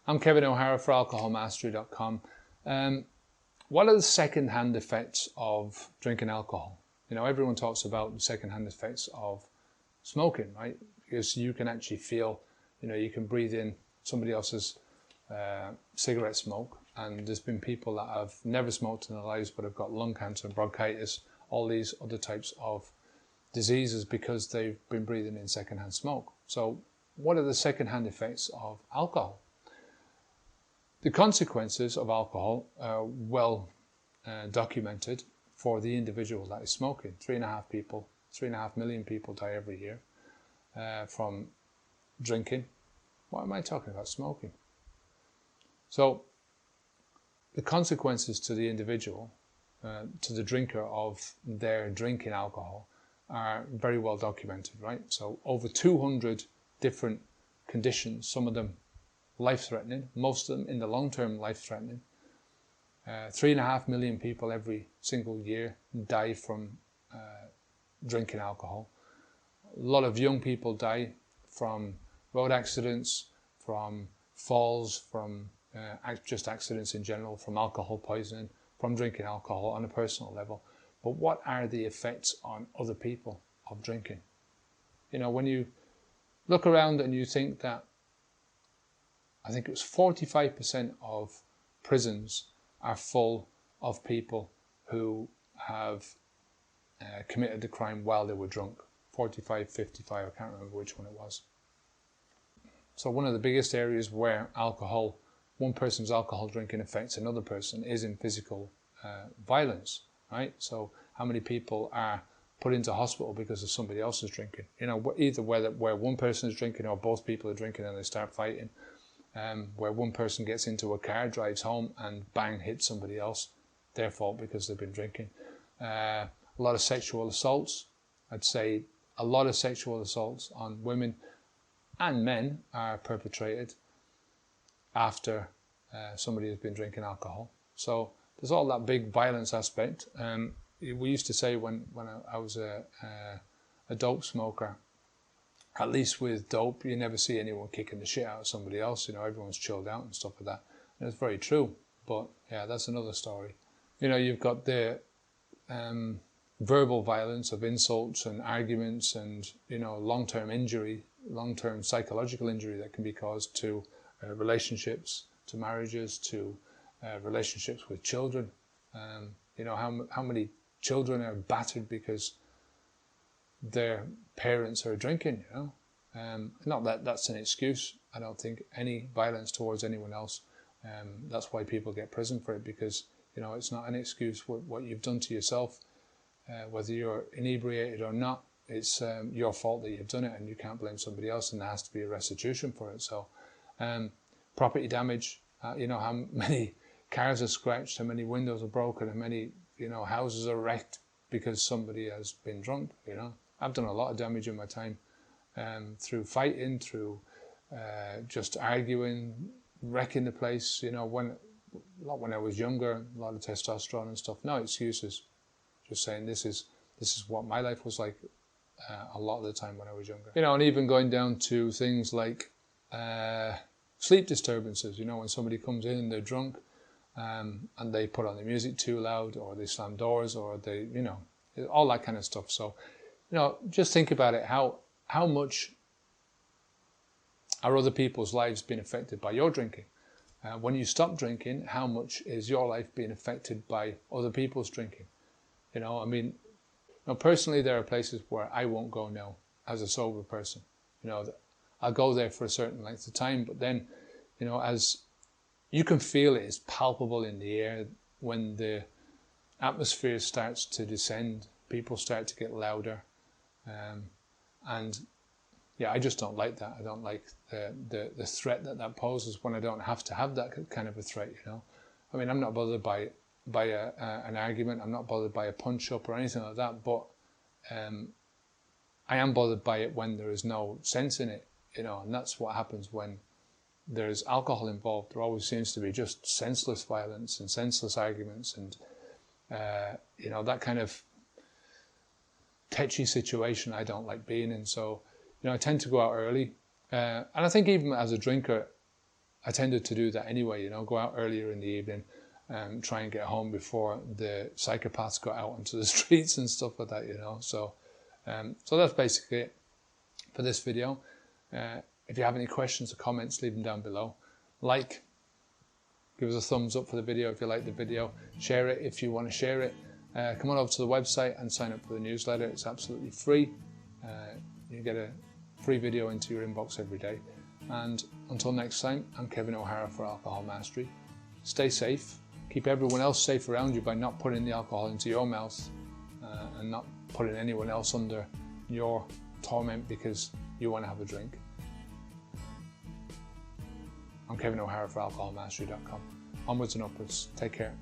I'm Kevin O'Hara for alcoholmastery.com. What are the second-hand effects of drinking alcohol? You know, everyone talks about the second-hand effects of smoking, right? Because you can actually feel, you know, you can breathe in somebody else's cigarette smoke, and there's been people that have never smoked in their lives but have got lung cancer, bronchitis, all these other types of diseases because they've been breathing in second-hand smoke. So what are the second-hand effects of alcohol? The consequences of alcohol are well documented for the individual that is smoking. 3.5 million people die every year from drinking. Why am I talking about smoking? So the consequences to the individual, to the drinker of their drinking alcohol are very well documented, right? So over 200 different conditions, some of them life-threatening, most of them in the long term life-threatening. 3.5 million people every single year die from drinking alcohol. A lot of young people die from road accidents, from falls, from just accidents in general, from alcohol poisoning, from drinking alcohol on a personal level. But what are the effects on other people of drinking? You know, when you look around and you think that, I think it was 45% of prisons are full of people who have committed the crime while they were drunk. 45, 55, I can't remember which one it was. So one of the biggest areas where alcohol, one person's alcohol drinking affects another person is in physical violence, right? So how many people are put into hospital because of somebody else's drinking? You know, either where one person is drinking or both people are drinking and they start fighting. Where one person gets into a car, drives home, and bang, hits somebody else, their fault because they've been drinking. A lot of sexual assaults. I'd say a lot of sexual assaults on women and men are perpetrated after somebody has been drinking alcohol. So there's all that big violence aspect. We used to say when I was a dope smoker, at least with dope, you never see anyone kicking the shit out of somebody else. You know, everyone's chilled out and stuff like that. And it's very true. But yeah, that's another story. You know, you've got the verbal violence of insults and arguments and, you know, long-term injury, long-term psychological injury that can be caused to relationships, to marriages, to relationships with children. You know, how many children are battered because their parents are drinking, you know. Not that that's an excuse. I don't think any violence towards anyone else. That's why people get prison for it, because, you know, it's not an excuse what you've done to yourself. Whether you're inebriated or not, it's your fault that you've done it, and you can't blame somebody else, and there has to be a restitution for it. So property damage, you know, how many cars are scratched, how many windows are broken, how many, you know, houses are wrecked because somebody has been drunk, you know. I've done a lot of damage in my time through fighting, through just arguing, wrecking the place. You know, not when I was younger, a lot of testosterone and stuff. No excuses. Just saying this is what my life was like a lot of the time when I was younger. You know, and even going down to things like sleep disturbances. You know, when somebody comes in and they're drunk and they put on the music too loud, or they slam doors, or they, you know, all that kind of stuff. So, you know, just think about it, how much are other people's lives being affected by your drinking? When you stop drinking, how much is your life being affected by other people's drinking? You know, I mean, you know, personally, there are places where I won't go now as a sober person. You know, I'll go there for a certain length of time, but then, you know, as you can feel it, it's palpable in the air when the atmosphere starts to descend, people start to get louder. And yeah, I just don't like that. I don't like the threat that poses when I don't have to have that kind of a threat, you know. I mean, I'm not bothered by an argument. I'm not bothered by a punch-up or anything like that, but I am bothered by it when there is no sense in it, you know, and that's what happens when there's alcohol involved. There always seems to be just senseless violence and senseless arguments and, you know, that kind of tetchy situation I don't like being in. So, you know, I tend to go out early. And I think even as a drinker, I tended to do that anyway, you know, go out earlier in the evening, try and get home before the psychopaths got out into the streets and stuff like that, you know. So that's basically it for this video. If you have any questions or comments, leave them down below. Like, give us a thumbs up for the video if you like the video. Share it if you want to share it. Come on over to the website and sign up for the newsletter. It's absolutely free. You get a free video into your inbox every day. And until next time, I'm Kevin O'Hara for Alcohol Mastery. Stay safe. Keep everyone else safe around you by not putting the alcohol into your mouth and not putting anyone else under your torment because you want to have a drink. I'm Kevin O'Hara for alcoholmastery.com. Onwards and upwards. Take care.